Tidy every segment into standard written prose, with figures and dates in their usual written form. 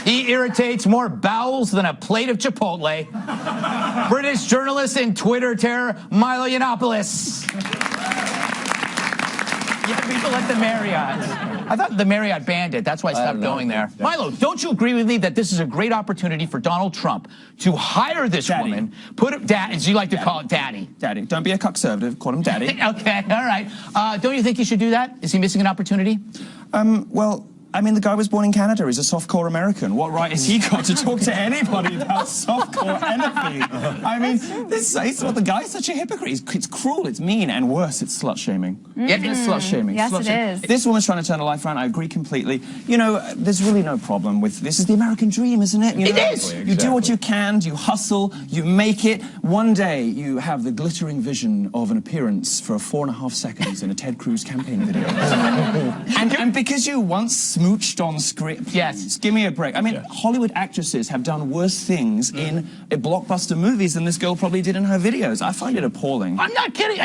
He irritates more bowels than a plate of Chipotle. British journalist and Twitter terror, Milo Yiannopoulos. Yeah, people at the Marriott. I thought the Marriott banned it. That's why I stopped going there. Milo, don't you agree with me that this is a great opportunity for Donald Trump to hire this woman, put it, as you like to call it, Daddy. Daddy. Don't be a conservative. Call him Daddy. Okay, all right. Don't you think he should do that? Is he missing an opportunity? Well, I mean, the guy was born in Canada. He's a softcore American. What right has he got to talk to anybody about softcore anything? I mean, the guy's such a hypocrite. It's cruel, it's mean, and worse, it's slut-shaming. Yeah, it's slut-shaming. Yes, it is. This woman's trying to turn her life around. I agree completely. You know, there's really no problem with this. Is the American dream, isn't it? It is. You do what you can, you hustle, you make it. One day, you have the glittering vision of an appearance for 4.5 seconds in a Ted Cruz campaign video. and because you once smooched on script. Yes. Give me a break. I mean, Hollywood actresses have done worse things in blockbuster movies than this girl probably did in her videos. I find it appalling. I'm not kidding.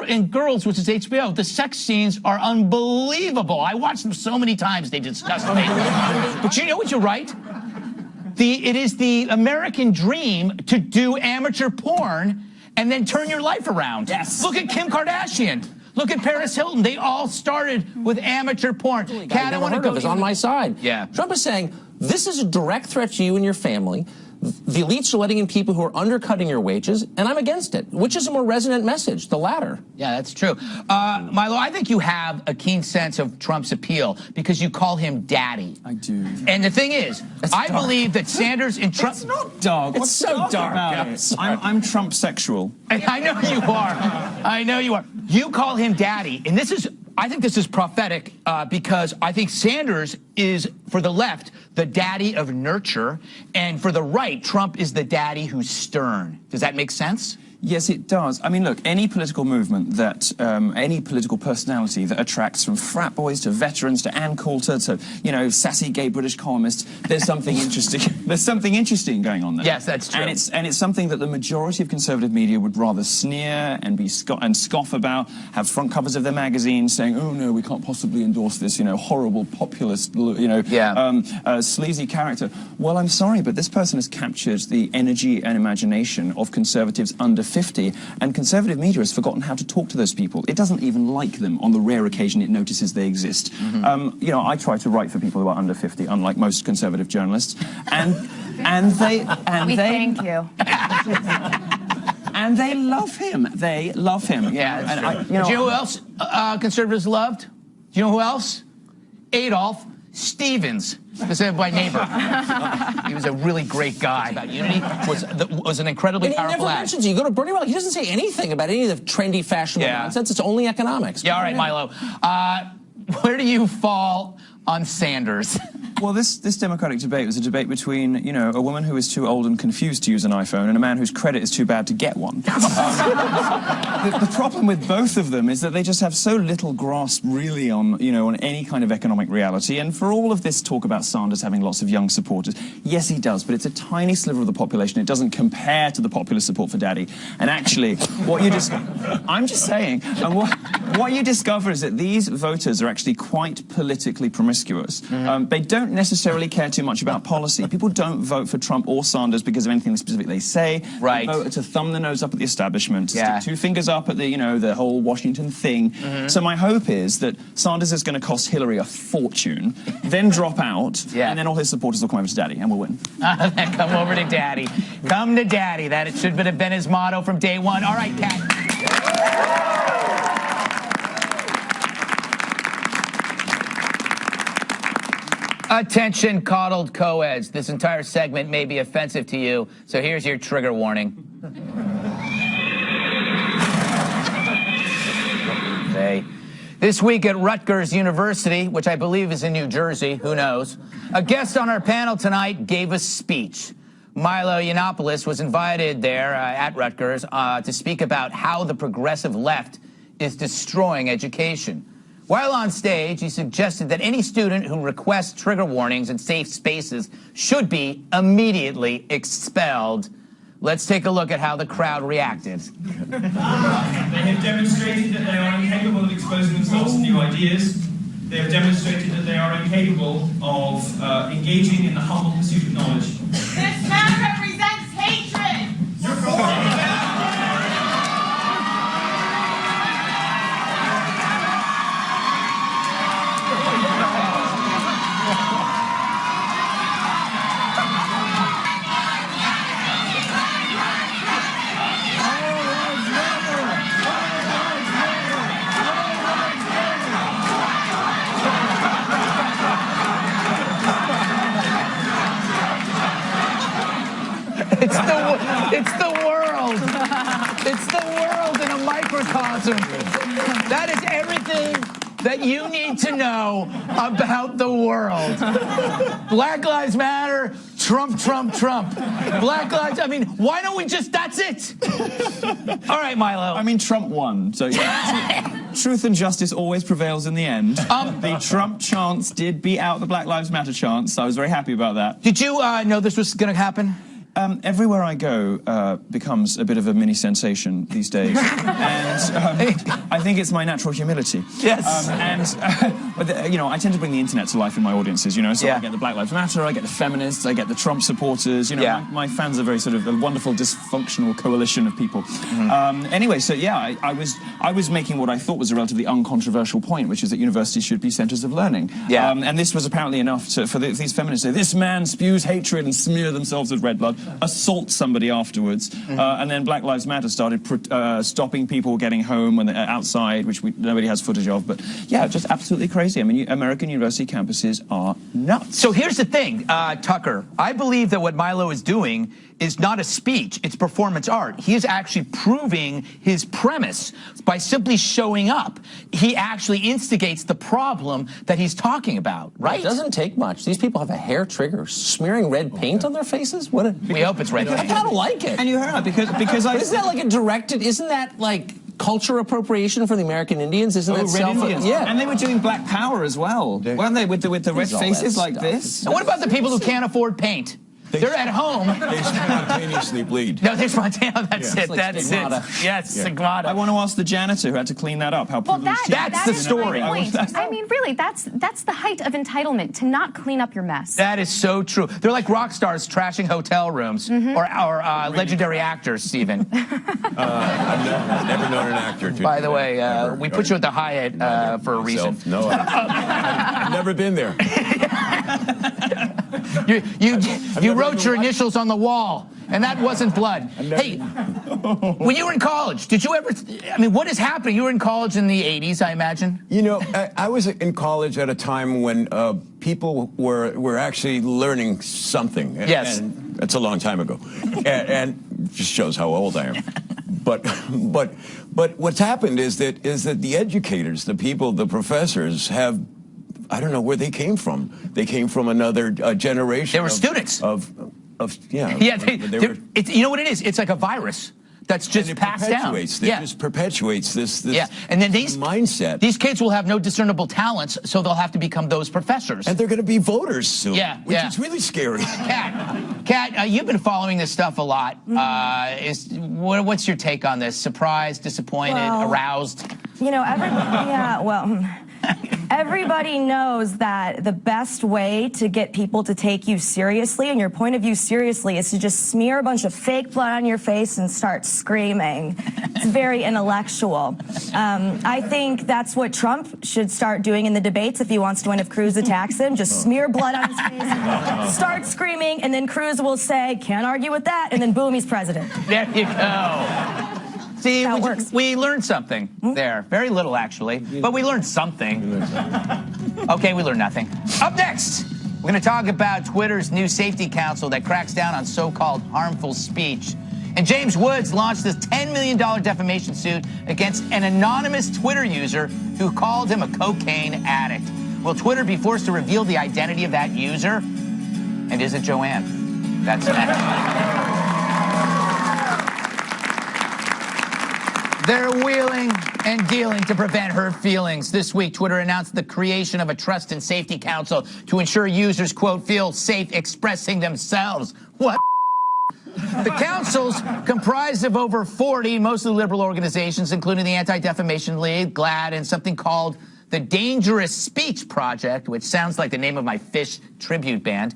In Girls, which is HBO, the sex scenes are unbelievable. I watched them so many times, they disgust me. But you know what you're right? It is the American dream to do amateur porn and then turn your life around. Yes. Look at Kim Kardashian. Look at Paris Hilton. They all started with amateur porn. Kat, I want to go is on my side. Yeah. Trump is saying, this is a direct threat to you and your family. The elites are letting in people who are undercutting your wages, and I'm against it. Which is a more resonant message? The latter. Yeah, that's true. Milo, I think you have a keen sense of Trump's appeal because you call him Daddy. I do. And the thing is, I believe that Sanders and Trump... It's not dark. It's so dark. I'm Trumpsexual. I know you are. I know you are. You call him Daddy, and this is... I think this is prophetic because I think Sanders is, for the left, the daddy of nurture, and for the right, Trump is the daddy who's stern. Does that make sense? Yes, it does. I mean, look, any political movement that, any political personality that attracts from frat boys to veterans to Ann Coulter to, you know, sassy gay British columnists, there's something interesting. There's something interesting going on there. Yes, that's true. And it's something that the majority of conservative media would rather sneer and scoff about, have front covers of their magazines saying, oh no, we can't possibly endorse this, you know, horrible populist, you know, sleazy character. Well, I'm sorry, but this person has captured the energy and imagination of conservatives under 50, and conservative media has forgotten how to talk to those people. It doesn't even like them on the rare occasion it notices they exist. You know, I try to write for people who are under 50, unlike most conservative journalists, and they thank you. And they love him. They love him. Yeah. Do you know who else conservatives loved? Do you know who else? Adolf Stevens. This is my neighbor. He was a really great guy. About unity was an incredibly powerful act. He never mentions it. You go to Bernie, he doesn't say anything about any of the trendy, fashionable nonsense. It's only economics. Yeah, all right, Milo. Where do you fall on Sanders? Well, this Democratic debate was a debate between, you know, a woman who is too old and confused to use an iPhone and a man whose credit is too bad to get one. The problem with both of them is that they just have so little grasp, really, on, you know, on any kind of economic reality. And for all of this talk about Sanders having lots of young supporters, yes, he does, but it's a tiny sliver of the population. It doesn't compare to the popular support for Daddy. And actually, what you just... I'm just saying, and what you discover is that these voters are actually quite politically promiscuous. They don't necessarily care too much about policy. People don't vote for Trump or Sanders because of anything specific they say. Right. They vote to thumb their nose up at the establishment, to stick two fingers up at the, you know, the whole Washington thing. So my hope is that Sanders is going to cost Hillary a fortune, then drop out, and then all his supporters will come over to Daddy, and we'll win. Come over to Daddy. Come to Daddy. That should have been his motto from day one. All right, Kat. Attention, coddled co-eds. This entire segment may be offensive to you, so here's your trigger warning. This week at Rutgers University, which I believe is in New Jersey, who knows, a guest on our panel tonight gave a speech. Milo Yiannopoulos was invited there at Rutgers to speak about how the progressive left is destroying education. While on stage, he suggested that any student who requests trigger warnings in safe spaces should be immediately expelled. Let's take a look at how the crowd reacted. They have demonstrated that they are incapable of exposing themselves to new ideas. They have demonstrated that they are incapable of engaging in the humble pursuit of knowledge. This man represents hatred! It's the world. It's the world in a microcosm. That is everything that you need to know about the world. Black Lives Matter, Trump, Trump, Trump. Black Lives, I mean, why don't we just, that's it. All right, Milo. I mean, Trump won, so yeah. Truth and justice always prevails in the end. The Trump chants did beat out the Black Lives Matter chants, so I was very happy about that. Did you know this was going to happen? Everywhere I go becomes a bit of a mini sensation these days, and I think it's my natural humility. Yes. You know, I tend to bring the internet to life in my audiences. You know, so Yeah. I get the Black Lives Matter, I get the feminists, I get the Trump supporters. You know, Yeah. my fans are very sort of a wonderful dysfunctional coalition of people. Anyway, so yeah, I was making what I thought was a relatively uncontroversial point, which is that universities should be centers of learning. Yeah. And this was apparently enough for these feminists to say, this man spews hatred and smear themselves with red blood, assault somebody afterwards, and then Black Lives Matter started stopping people getting home when they're outside, which nobody has footage of. But yeah, just absolutely crazy. I mean, American university campuses are nuts. So here's the thing, Tucker. I believe that what Milo is doing is not a speech, it's performance art. He is actually proving his premise by simply showing up. He actually instigates the problem that he's talking about, right? It doesn't take much. These people have a hair trigger. Smearing red paint on their faces? What? We hope it's red I paint. kind of like it. And you heard because Isn't that like a directed? Isn't that like culture appropriation for the American Indians? Isn't that Red Indians. Yeah. And they were doing Black Power as well, weren't they? With the red all faces that like stuff. this. And what about the people who can't afford paint? They're at home. They spontaneously bleed. No, they're spontaneous. That's it. like That's stigmata. it. Yes, stigmata. I want to ask the janitor who had to clean that up. How Well, privileged That's the is story. my point. I mean, really, that's the height of entitlement, to not clean up your mess. That is so true. They're like rock stars trashing hotel rooms, or legendary actors, Stephen. I've never known an actor to. By the way, we put you at the Hyatt for a reason. No, I've never been there. You wrote your initials on the wall, and that wasn't blood. Hey, when you were in college, did you ever? I mean, what is happening? You were in college in the '80s, I imagine. You know, I was in college at a time when people were actually learning something. Yes. And that's a long time ago, and just shows how old I am. But what's happened is that the educators, the people, the professors have. I don't know where they came from. They came from another generation. They were students. Yeah. You know what it is? It's like a virus that's just passed down. It just perpetuates this and then these mindset. These kids will have no discernible talents, so they'll have to become those professors. And they're going to be voters soon. Which Yeah. is really scary. Kat, you've been following this stuff a lot. What's your take on this? Surprised, disappointed, aroused? You know, everybody knows that the best way to get people to take you seriously and your point of view seriously is to just smear a bunch of fake blood on your face and start screaming. It's very intellectual. I think that's what Trump should start doing in the debates if he wants to win, if Cruz attacks him. Just smear blood on his face, start screaming, and then Cruz will say, can't argue with that, and then boom, he's president. There you go. See, we learned something there. Very little, actually, but we learned something. Okay, we learned nothing. Up next, we're going to talk about Twitter's new safety council that cracks down on so-called harmful speech. And James Woods launched this $10 million defamation suit against an anonymous Twitter user who called him a cocaine addict. Will Twitter be forced to reveal the identity of that user? And is it Joanne? That's next. They're wheeling and dealing to prevent hurt feelings. This week, Twitter announced the creation of a trust and safety council to ensure users, quote, feel safe expressing themselves. What? The council's comprised of over 40, mostly liberal organizations, including the Anti-Defamation League, GLAAD, and something called the Dangerous Speech Project, which sounds like the name of my Fish tribute band.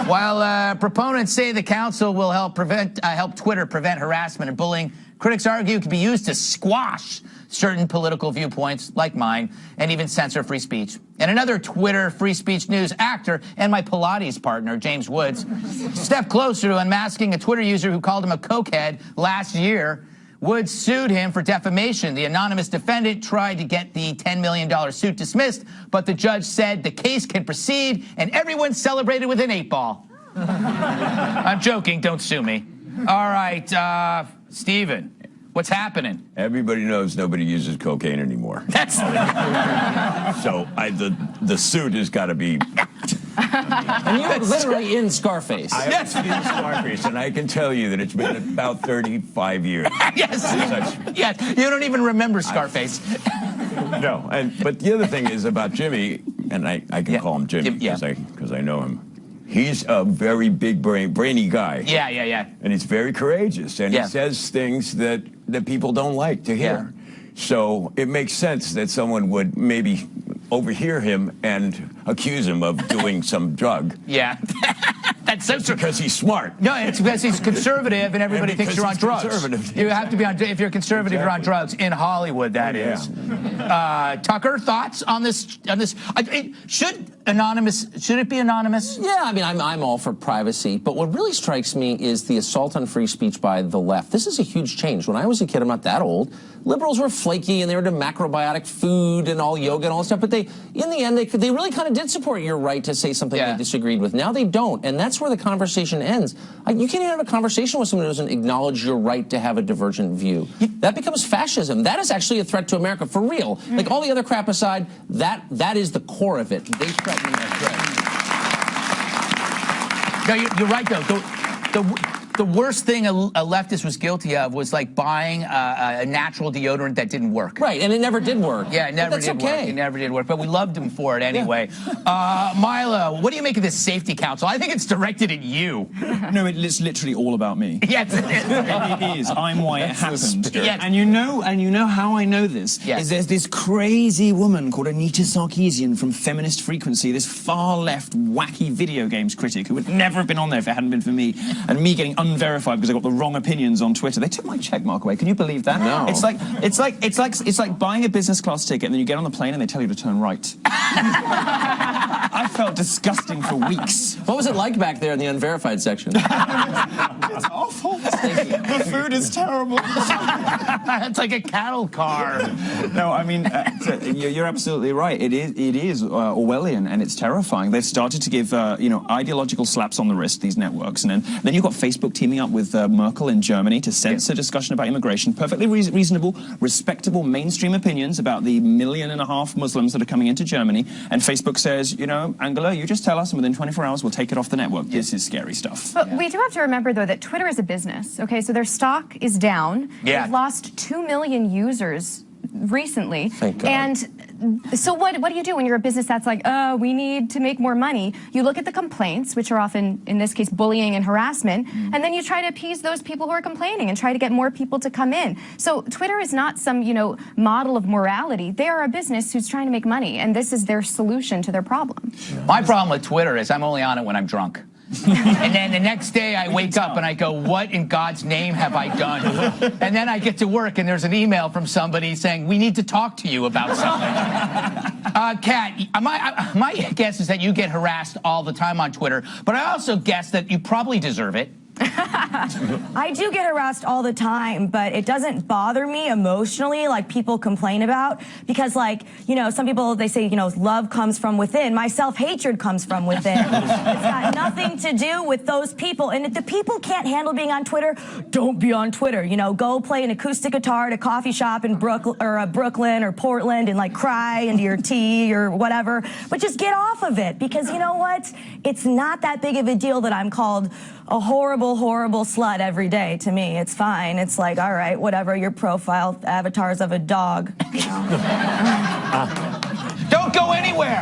While proponents say the council will help Twitter prevent harassment and bullying, critics argue it could be used to squash certain political viewpoints like mine and even censor free speech. And another Twitter free speech news, actor and my Pilates partner, James Woods, stepped closer to unmasking a Twitter user who called him a cokehead last year. Woods sued him for defamation. The anonymous defendant tried to get the $10 million suit dismissed, but the judge said the case can proceed, and everyone celebrated with an 8-ball. I'm joking, don't sue me. All right, Steven, what's happening? Everybody knows nobody uses cocaine anymore. That's So the suit has got to be. And you're literally in Scarface. I have seen Scarface, and I can tell you that it's been about 35 years. Yes. Yes. You don't even remember Scarface. No, but the other thing is about Jimmy, and I can call him Jimmy because I know him. He's a very big brainy guy. Yeah. And he's very courageous, and he says things that people don't like to hear. So it makes sense that someone would maybe overhear him and accuse him of doing some drug. Yeah. That's so true. Because he's smart. No, it's because he's conservative and everybody thinks you're on drugs. Conservative. You have to be on, if you're conservative, you're on drugs. In Hollywood, that is. Tucker, thoughts on this? Should it be anonymous? Yeah, I mean, I'm all for privacy, but what really strikes me is the assault on free speech by the left. This is a huge change. When I was a kid, I'm not that old, liberals were flaky and they were into macrobiotic food and all yoga and all that stuff, but in the end, they really kind of did support your right to say something they disagreed with. Now they don't, and that's where the conversation ends. You can't even have a conversation with someone who doesn't acknowledge your right to have a divergent view. That becomes fascism. That is actually a threat to America, for real. Like, all the other crap aside, that is the core of it. They threaten that threat. No, you're right, though. The worst thing a leftist was guilty of was like buying a natural deodorant that didn't work. Right, and it never did work. Yeah, it never did work. It never did work, but we loved him for it anyway. Milo, what do you make of this safety council? I think it's directed at you. No, it's literally all about me. Yes, it is. It is. I'm why it happened. Yes. And you know how I know this? Yes. Is there's this crazy woman called Anita Sarkeesian from Feminist Frequency, this far-left, wacky video games critic who would never have been on there if it hadn't been for me, and me getting unverified because I got the wrong opinions on Twitter. They took my check mark away. Can you believe that? No. It's like buying a business class ticket and then you get on the plane and they tell you to turn right. I felt disgusting for weeks. What was it like back there in the unverified section? It's awful. The food is terrible. It's like a cattle car. No, I mean, you're absolutely right. It is Orwellian, and it's terrifying. They've started to give ideological slaps on the wrist, these networks, and then you've got Facebook teaming up with Merkel in Germany to censor discussion about immigration. Perfectly reasonable, respectable mainstream opinions about the 1.5 million Muslims that are coming into Germany. And Facebook says, Angela, you just tell us, and within 24 hours, we'll take it off the network. This is scary stuff. But we do have to remember, though, that Twitter is a business, okay? So their stock is down. Yeah. They've lost 2 million users recently. Thank God. And so what do you do when you're a business that's like, we need to make more money? You look at the complaints, which are often, in this case, bullying and harassment, and then you try to appease those people who are complaining and try to get more people to come in. So Twitter is not some, model of morality. They are a business who's trying to make money, and this is their solution to their problem. My problem with Twitter is I'm only on it when I'm drunk. And then the next day I wake up and I go, what in God's name have I done? And then I get to work and there's an email from somebody saying, we need to talk to you about something. Kat, my guess is that you get harassed all the time on Twitter, but I also guess that you probably deserve it. I do get harassed all the time, but it doesn't bother me emotionally like people complain about, because some people, they say, love comes from within. My self-hatred comes from within. It's got nothing to do with those people. And if the people can't handle being on Twitter, don't be on Twitter. Go play an acoustic guitar at a coffee shop in Brooklyn or Portland and cry into your tea or whatever. But just get off of it, because you know what? It's not that big of a deal that I'm called a horrible, horrible slut every day. To me, it's fine. It's like, all right, whatever, your profile avatar's of a dog.